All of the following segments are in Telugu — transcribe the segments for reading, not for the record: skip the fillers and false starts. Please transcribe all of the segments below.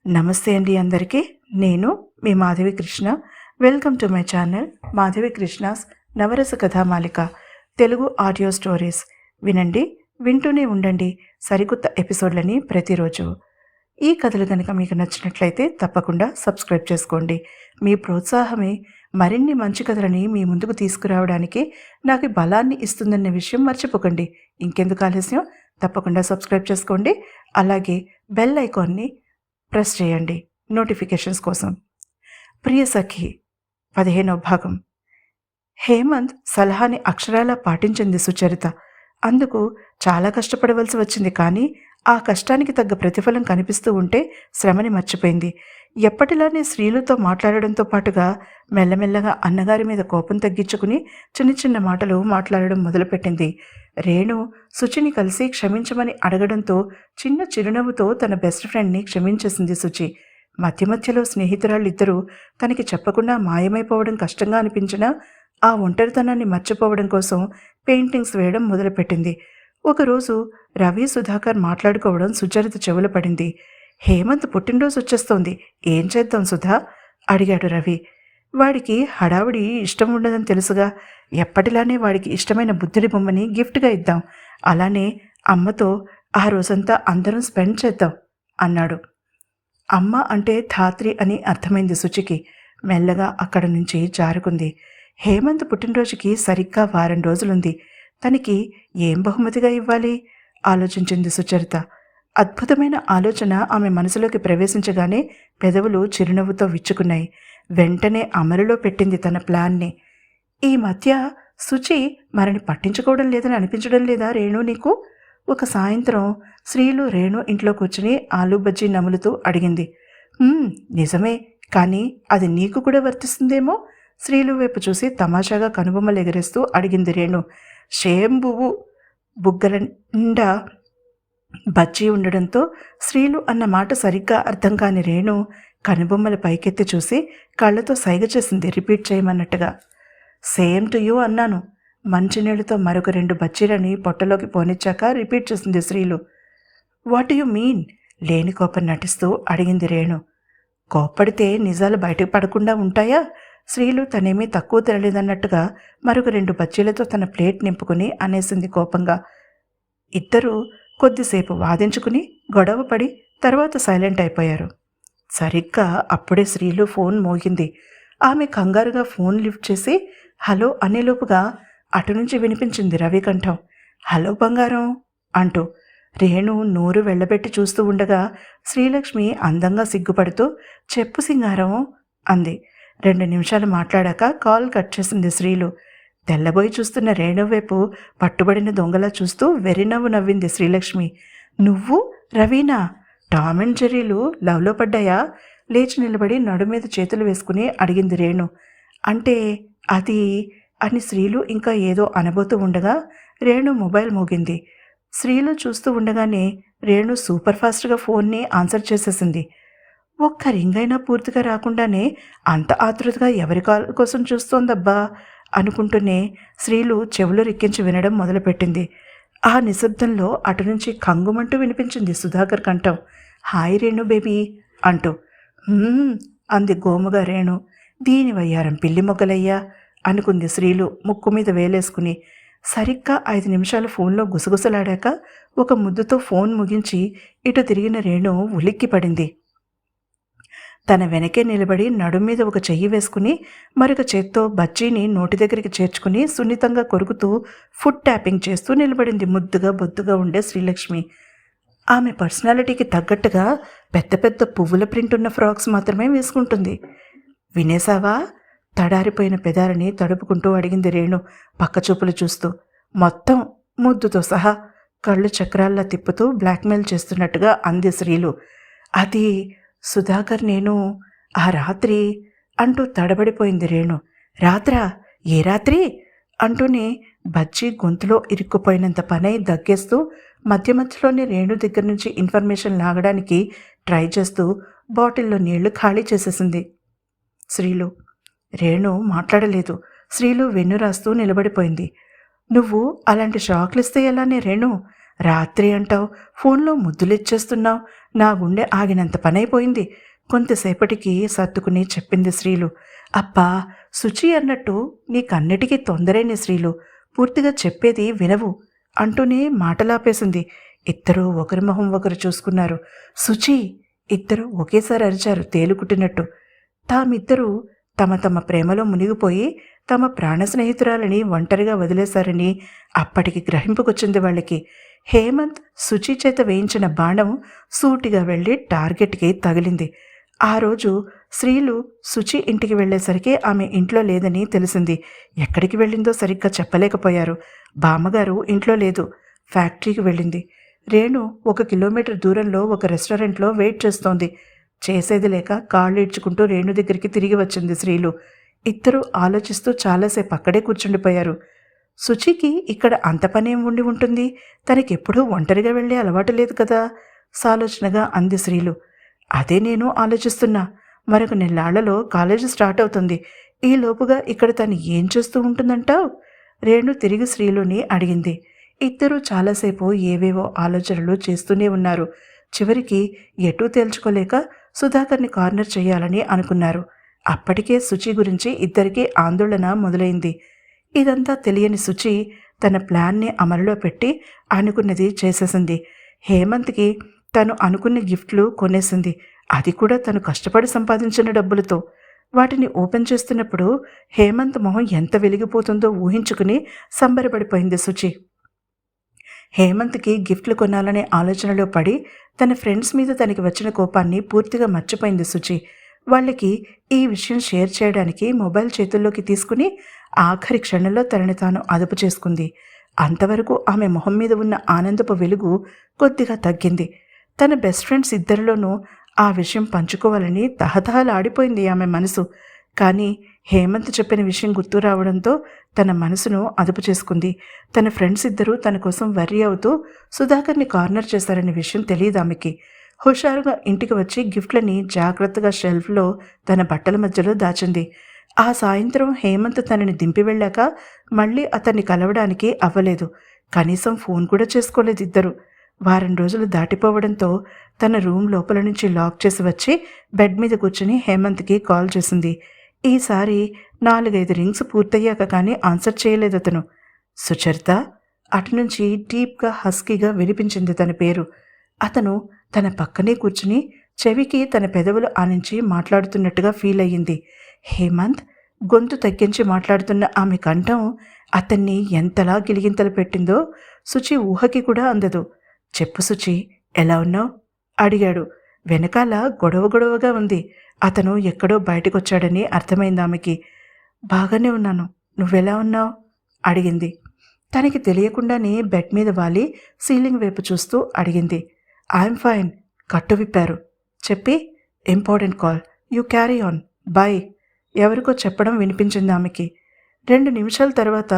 నమస్తే అండి అందరికీ. నేను మీ Madhavi Krishna. Welcome to my channel Madhavi Krishna's Navarasa Kathamalika Telugu audio stories. వినండి, వింటూనే ఉండండి సరికొత్త ఎపిసోడ్లని ప్రతిరోజు. ఈ కథలు కనుక మీకు నచ్చినట్లయితే తప్పకుండా సబ్స్క్రైబ్ చేసుకోండి. మీ ప్రోత్సాహమే మరిన్ని మంచి కథలని మీ ముందుకు తీసుకురావడానికి నాకు బలాన్ని ఇస్తుందన్న విషయం మర్చిపోకండి. ఇంకెందుకు ఆలస్యం, తప్పకుండా సబ్స్క్రైబ్ చేసుకోండి. అలాగే బెల్ ఐకాన్ని ప్రెస్ చేయండి నోటిఫికేషన్స్ కోసం. ప్రియ సఖి 15వ భాగం. హేమంత్ సలహాని అక్షరాలా పాటించింది సుచరిత. అందుకు చాలా కష్టపడవలసి వచ్చింది, కానీ ఆ కష్టానికి తగ్గ ప్రతిఫలం కనిపిస్తూ ఉంటే శ్రమని మర్చిపోయింది. ఎప్పటిలానే శ్రీలుతో మాట్లాడడంతో పాటుగా మెల్లమెల్లగా అన్నగారి మీద కోపం తగ్గించుకుని చిన్న చిన్న మాటలు మాట్లాడడం మొదలుపెట్టింది. రేణు శుచిని కలిసి క్షమించమని అడగడంతో చిన్న చిరునవ్వుతో తన బెస్ట్ ఫ్రెండ్ని క్షమించేసింది శుచి. మధ్య మధ్యలో స్నేహితురాళ్ళిద్దరూ తనకి చెప్పకుండా మాయమైపోవడం కష్టంగా అనిపించినా ఆ ఒంటరితనాన్ని మర్చిపోవడం కోసం పెయింటింగ్స్ వేయడం మొదలుపెట్టింది. ఒకరోజు రవి సుధాకర్ మాట్లాడుకోవడం సుచరిత చెవులు పడింది. హేమంత్ పుట్టినరోజు వచ్చేస్తోంది, ఏం చేద్దాం సుధా అడిగాడు రవి. వాడికి హడావుడి ఇష్టం ఉండదని తెలుసుగా, ఎప్పటిలానే వాడికి ఇష్టమైన బుద్ధుడి బొమ్మని గిఫ్ట్గా ఇద్దాం. అలానే అమ్మతో ఆ రోజంతా అందరం స్పెండ్ చేద్దాం అన్నాడు. అమ్మ అంటే ధాత్రి అని అర్థమైంది శుచికి. మెల్లగా అక్కడి నుంచి జారుకుంది. హేమంత్ పుట్టినరోజుకి సరిగ్గా వారం రోజులుంది. తనకి ఏం బహుమతిగా ఇవ్వాలి ఆలోచించింది సుచరిత. అద్భుతమైన ఆలోచన ఆమె మనసులోకి ప్రవేశించగానే పెదవులు చిరునవ్వుతో విచ్చుకున్నాయి. వెంటనే అమలులో పెట్టింది తన ప్లాన్ని. ఈ మధ్య శుచి మరిని పట్టించుకోవడం లేదని అనిపించడం లేదా రేణు నీకు? ఒక సాయంత్రం శ్రీలు రేణు ఇంట్లో కూర్చుని ఆలూ బజ్జీ నములుతూ అడిగింది. నిజమే, కానీ అది నీకు కూడా వర్తిస్తుందేమో? శ్రీలు వైపు చూసి తమాషాగా కనుబొమ్మలు ఎగరేస్తూ అడిగింది రేణు. షేంబువు బుగ్గల నిండా బజ్జీ ఉండడంతో శ్రీలు అన్న మాట సరిగ్గా అర్థం కాని రేణు కనుబొమ్మల పైకెత్తి చూసి కళ్ళతో సైగ చేసింది రిపీట్ చేయమన్నట్టుగా. సేమ్ టు యూ అన్నాను. మంచినీళ్ళతో మరొక 2 బజ్జీలని పొట్టలోకి పోనిచ్చాక రిపీట్ చేసింది శ్రీలు. What you mean? లేని కోపం నటిస్తూ అడిగింది రేణు. కోప్పడితే నిజాలు బయటకు పడకుండా ఉంటాయా? శ్రీలు తనేమీ తక్కువ తినలేదన్నట్టుగా మరొక 2 బజ్జీలతో తన ప్లేట్ నింపుకుని అనేసింది కోపంగా. ఇద్దరూ కొద్దిసేపు వాదించుకుని గొడవపడి తర్వాత సైలెంట్ అయిపోయారు. సరిగ్గా అప్పుడే శ్రీలు ఫోన్ మోగింది. ఆమె కంగారుగా ఫోన్ లిఫ్ట్ చేసి హలో అనేలోపుగా అటు నుంచి వినిపించింది రవి కంఠం. హలో బంగారం అంటూ. రేణు నోరు వెళ్ళబెట్టి చూస్తూ ఉండగా శ్రీలక్ష్మి అందంగా సిగ్గుపడుతూ చెప్పు సింగారం అంది. 2 నిమిషాలు మాట్లాడాక కాల్ కట్ చేసింది శ్రీలు. తెల్లబోయి చూస్తున్న రేణు వైపు పట్టుబడిన దొంగలా చూస్తూ వెర్రినవ్వు నవ్వింది శ్రీలక్ష్మి. నువ్వు రవీనా? టామ్ అండ్ జెర్రీలు లవ్లో పడ్డాయా? లేచి నిలబడి నడు మీద చేతులు వేసుకుని అడిగింది రేణు. అంటే అది అని శ్రీలు ఇంకా ఏదో అనబోతూ ఉండగా రేణు మొబైల్ మోగింది. శ్రీలు చూస్తూ ఉండగానే రేణు సూపర్ ఫాస్ట్గా ఫోన్ని ఆన్సర్ చేసేసింది. ఒక్క రింగ్ అయినా పూర్తిగా రాకుండానే అంత ఆతృతగా ఎవరి కాల్ కోసం చూస్తోందబ్బా అనుకుంటూనే శ్రీలు చెవులు రిక్కించి వినడం మొదలుపెట్టింది. ఆ నిశ్శబ్దంలో అటు నుంచి కంగుమంటూ వినిపించింది సుధాకర్ కంఠం. హాయ్ రేణు బేబీ అంటూ. అంది గోముగా రేణు. దీని వయ్యారం పిల్లి మొగ్గలయ్యా అనుకుంది శ్రీలు ముక్కు మీద వేలేసుకుని. సరిగ్గా 5 నిమిషాలు ఫోన్లో గుసగుసలాడాక ఒక ముద్దుతో ఫోన్ ముగించి ఇటు తిరిగిన రేణు ఉలిక్కి పడింది. తన వెనకే నిలబడి నడుం మీద ఒక చెయ్యి వేసుకుని మరొక చేత్తో బజ్జీని నోటి దగ్గరికి చేర్చుకుని సున్నితంగా కొరుకుతూ ఫుడ్ ట్యాపింగ్ చేస్తూ నిలబడింది ముద్దుగా బొద్దుగా ఉండే శ్రీలక్ష్మి. ఆమె పర్సనాలిటీకి తగ్గట్టుగా పెద్ద పెద్ద పువ్వుల ప్రింట్ ఉన్న ఫ్రాక్స్ మాత్రమే వేసుకుంటుంది. వినేశావా? తడారిపోయిన పెదాలని తడుపుకుంటూ అడిగింది రేణు పక్కచూపులు చూస్తూ. మొత్తం ముద్దుతో సహా కళ్ళు చక్రాల్లా తిప్పుతూ బ్లాక్మెయిల్ చేస్తున్నట్టుగా అంది శ్రీలు. అది సుధాకర్ నేను ఆ రాత్రి అంటూ తడబడిపోయింది రేణు. రాత్రా? ఏ రాత్రి అంటూనే బజ్జీ గొంతులో ఇరుక్కుపోయినంత పనై దగ్గేస్తూ మధ్య మధ్యలోనే రేణు దగ్గర నుంచి ఇన్ఫర్మేషన్ లాగడానికి ట్రై చేస్తూ బాటిల్లో నీళ్లు ఖాళీ చేసేసింది శ్రీలు. రేణు మాట్లాడలేదు. శ్రీలు వెన్ను రాస్తూ నిలబడిపోయింది. నువ్వు అలాంటి షాక్లు ఇస్తే ఎలానే రేణు? రాత్రి అంటావు, ఫోన్లో ముద్దులిచ్చేస్తున్నావు, నా గుండె ఆగినంత పనైపోయింది. కొంతసేపటికి సర్దుకుని చెప్పింది శ్రీలు. అబ్బా, శుచి అన్నట్టు నీకన్నిటికీ తొందరేనే శ్రీలు, పూర్తిగా చెప్పేది వినవు అంటూనే మాటలాపేసింది. ఇద్దరూ ఒకరి మొహం ఒకరు చూసుకున్నారు. శుచి! ఇద్దరూ ఒకేసారి అరిచారు తేలుకుట్టినట్టు. తామిద్దరూ తమ తమ ప్రేమలో మునిగిపోయి తమ ప్రాణ స్నేహితురాలని ఒంటరిగా వదిలేశారని అప్పటికి గ్రహింపుకొచ్చింది వాళ్ళకి. హేమంత్ శుచి చేత వేయించిన బాణం సూటిగా వెళ్ళి టార్గెట్కి తగిలింది. ఆ రోజు శ్రీలు శుచి ఇంటికి వెళ్లేసరికి ఆమె ఇంట్లో లేదని తెలిసింది. ఎక్కడికి వెళ్ళిందో సరిగ్గా చెప్పలేకపోయారు. బామ్మగారు ఇంట్లో లేదు, ఫ్యాక్టరీకి వెళ్ళింది. రేణు 1 కిలోమీటర్ దూరంలో ఒక రెస్టారెంట్లో వెయిట్ చేస్తోంది. చేసేది లేక కాళ్ళు ఈడ్చుకుంటూ రేణు దగ్గరికి తిరిగి వచ్చింది శ్రీలు. ఇద్దరూ ఆలోచిస్తూ చాలాసేపు అక్కడే కూర్చుండిపోయారు. శుచికి ఇక్కడ అంత పనేం ఉండి ఉంటుంది, తనకెప్పుడూ ఒంటరిగా వెళ్ళే అలవాటు లేదు కదా, సాలోచనగా అంది శ్రీలు. అదే నేను ఆలోచిస్తున్నా. మరొక నెల్లాళ్లలో కాలేజీ స్టార్ట్ అవుతుంది. ఈ లోపుగా ఇక్కడ తను ఏం చేస్తూ ఉంటుందంటావు? రేణు తిరిగి శ్రీలుని అడిగింది. ఇద్దరూ చాలాసేపు ఏవేవో ఆలోచనలు చేస్తూనే ఉన్నారు. చివరికి ఎటూ తేల్చుకోలేక సుధాకర్ని కార్నర్ చేయాలని అనుకున్నారు. అప్పటికే శుచి గురించి ఇద్దరికీ ఆందోళన మొదలైంది. ఇదంతా తెలియని శుచి తన ప్లాన్ని అమలులో పెట్టి అనుకున్నది చేసేసింది. హేమంత్కి తను అనుకున్న గిఫ్ట్లు కొనేసింది. అది కూడా తను కష్టపడి సంపాదించిన డబ్బులతో. వాటిని ఓపెన్ చేస్తున్నప్పుడు హేమంత్ మొహం ఎంత వెలిగిపోతుందో ఊహించుకుని సంబరపడిపోయింది శుచి. హేమంత్కి గిఫ్ట్లు కొనాలనే ఆలోచనలో పడి తన ఫ్రెండ్స్ మీద తనకి వచ్చిన కోపాన్ని పూర్తిగా మర్చిపోయింది శుచి. వాళ్ళకి ఈ విషయం షేర్ చేయడానికి మొబైల్ చేతుల్లోకి తీసుకుని ఆఖరి క్షణంలో తనని తాను అదుపు చేసుకుంది. అంతవరకు ఆమె మొహం మీద ఉన్న ఆనందపు వెలుగు కొద్దిగా తగ్గింది. తన బెస్ట్ ఫ్రెండ్స్ ఇద్దరిలోనూ ఆ విషయం పంచుకోవాలని తహతహలాడిపోయింది ఆమె మనసు. కానీ హేమంత్ చెప్పిన విషయం గుర్తు రావడంతో తన మనసును అదుపు చేసుకుంది. తన ఫ్రెండ్స్ ఇద్దరూ తన కోసం వర్రీ అవుతూ సుధాకర్ని కార్నర్ చేశారనే విషయం తెలియదు ఆమెకి. హుషారుగా ఇంటికి వచ్చి గిఫ్ట్లని జాగ్రత్తగా షెల్ఫ్లో తన బట్టల మధ్యలో దాచింది. ఆ సాయంత్రం హేమంత్ తనని దింపి వెళ్ళాక మళ్ళీ అతన్ని కలవడానికి అవ్వలేదు. కనీసం ఫోన్ కూడా చేసుకోలేదు ఇద్దరు. వారం రోజులు దాటిపోవడంతో తన రూమ్ లోపల నుంచి లాక్ చేసి వచ్చి బెడ్ మీద కూర్చుని హేమంత్కి కాల్ చేసింది. ఈసారి 4-5 రింగ్స్ పూర్తయ్యాక కానీ ఆన్సర్ చేయలేదు అతను. సుచరిత! అటు నుంచి డీప్గా హస్కీగా వినిపించింది తన పేరు. అతను తన పక్కనే కూర్చుని చెవికి తన పెదవులు ఆనించి మాట్లాడుతున్నట్టుగా ఫీల్ అయ్యింది. హేమంత్! గొంతు తగ్గించి మాట్లాడుతున్న ఆమె కంఠం అతన్ని ఎంతలా గిలిగింతలు పెట్టిందో శుచి ఊహకి కూడా అందదు. చెప్పు శుచి, ఎలా ఉన్నావు? అడిగాడు. వెనకాల గొడవగా ఉంది. అతను ఎక్కడో బయటకొచ్చాడని అర్థమైంది ఆమెకి. బాగానే ఉన్నాను, నువ్వెలా ఉన్నావు? అడిగింది. తనకి తెలియకుండానే బెడ్ మీద వాలి సీలింగ్ వైపు చూస్తూ అడిగింది. ఐఎమ్ ఫైన్, కట్టు విప్పారు. చెప్పి, important call, you carry on, bye. ఎవరికో చెప్పడం వినిపించింది ఆమెకి. 2 నిమిషాల తర్వాత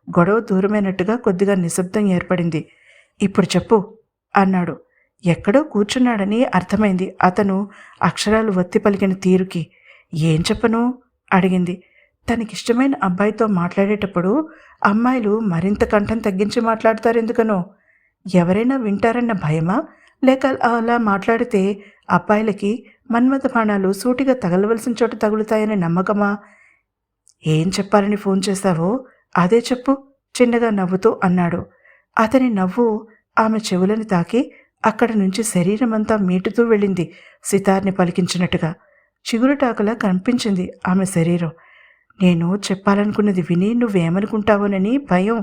గొడవ దూరమైనట్టుగా కొద్దిగా నిశ్శబ్దం ఏర్పడింది. ఇప్పుడు చెప్పు అన్నాడు. ఎక్కడో కూర్చున్నాడని అర్థమైంది అతను అక్షరాలు ఒత్తి పలికిన తీరుకి. ఏం చెప్పను? అడిగింది. తనకిష్టమైన అబ్బాయితో మాట్లాడేటప్పుడు అమ్మాయిలు మరింత కంఠం తగ్గించి మాట్లాడతారెందుకనో? ఎవరైనా వింటారన్న భయమా, లేక అలా మాట్లాడితే అబ్బాయిలకి మన్మథ బాణాలు సూటిగా తగలవలసిన చోట తగులుతాయనే నమ్మకమా? ఏం చెప్పాలని ఫోన్ చేశావో అదే చెప్పు, చిన్నగా నవ్వుతూ అన్నాడు. అతని నవ్వు ఆమె చెవులను తాకి అక్కడి నుంచి శరీరమంతా మీటుతూ వెళ్ళింది సితార్ని పలికించినట్టుగా. చిగురుటాకులా కనిపించింది ఆమె శరీరం. నేను చెప్పాలనుకున్నది విని నువ్వేమనుకుంటావోనని భయం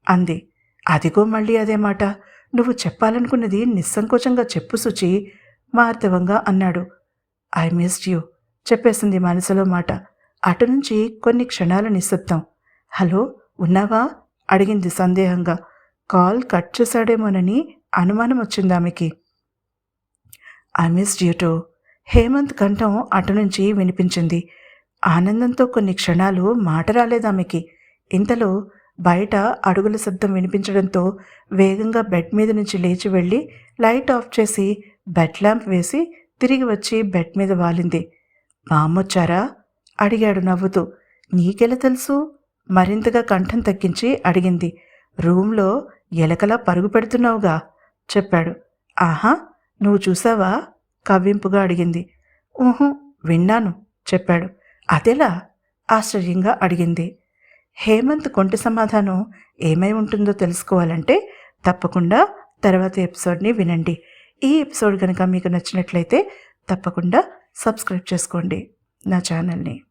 అంది. అదిగో మళ్ళీ అదే మాట. నువ్వు చెప్పాలనుకున్నది నిస్సంకోచంగా చెప్పు శుచి, మార్దవంగా అన్నాడు. ఐ మిస్డ్ యూ చెప్పేసింది మనసులో మాట. అటు నుంచి కొన్ని క్షణాల నిశ్శబ్దం. హలో, ఉన్నావా? అడిగింది సందేహంగా. కాల్ కట్ చేశాడేమోనని అనుమానం వచ్చింది ఆమెకి. I missed you too. Hemant కంఠం అటు నుంచి వినిపించింది. ఆనందంతో కొన్ని క్షణాలు మాట రాలేదామెకి. ఇంతలో బయట అడుగుల శబ్దం వినిపించడంతో వేగంగా బెడ్ మీద నుంచి లేచి వెళ్ళి లైట్ ఆఫ్ చేసి బెడ్ ల్యాంప్ వేసి తిరిగి వచ్చి బెడ్ మీద వాలింది. మామొచ్చారా? అడిగాడు నవ్వుతూ. నీకెలా తెలుసు? మరింతగా కంఠం తగ్గించి అడిగింది. రూమ్లో ఎలకలా పరుగు పెడుతున్నావుగా చెప్పాడు. ఆహా, నువ్వు చూసావా? కవ్వింపుగా అడిగింది. ఊహు, విన్నాను చెప్పాడు. అదెలా? ఆశ్చర్యంగా అడిగింది. హేమంత్ కొంటి సమాధానం ఏమై ఉంటుందో తెలుసుకోవాలంటే తప్పకుండా తర్వాత ఎపిసోడ్ని వినండి. ఈ ఎపిసోడ్ కనుక మీకు నచ్చినట్లయితే తప్పకుండా సబ్స్క్రైబ్ చేసుకోండి నా ఛానల్ని.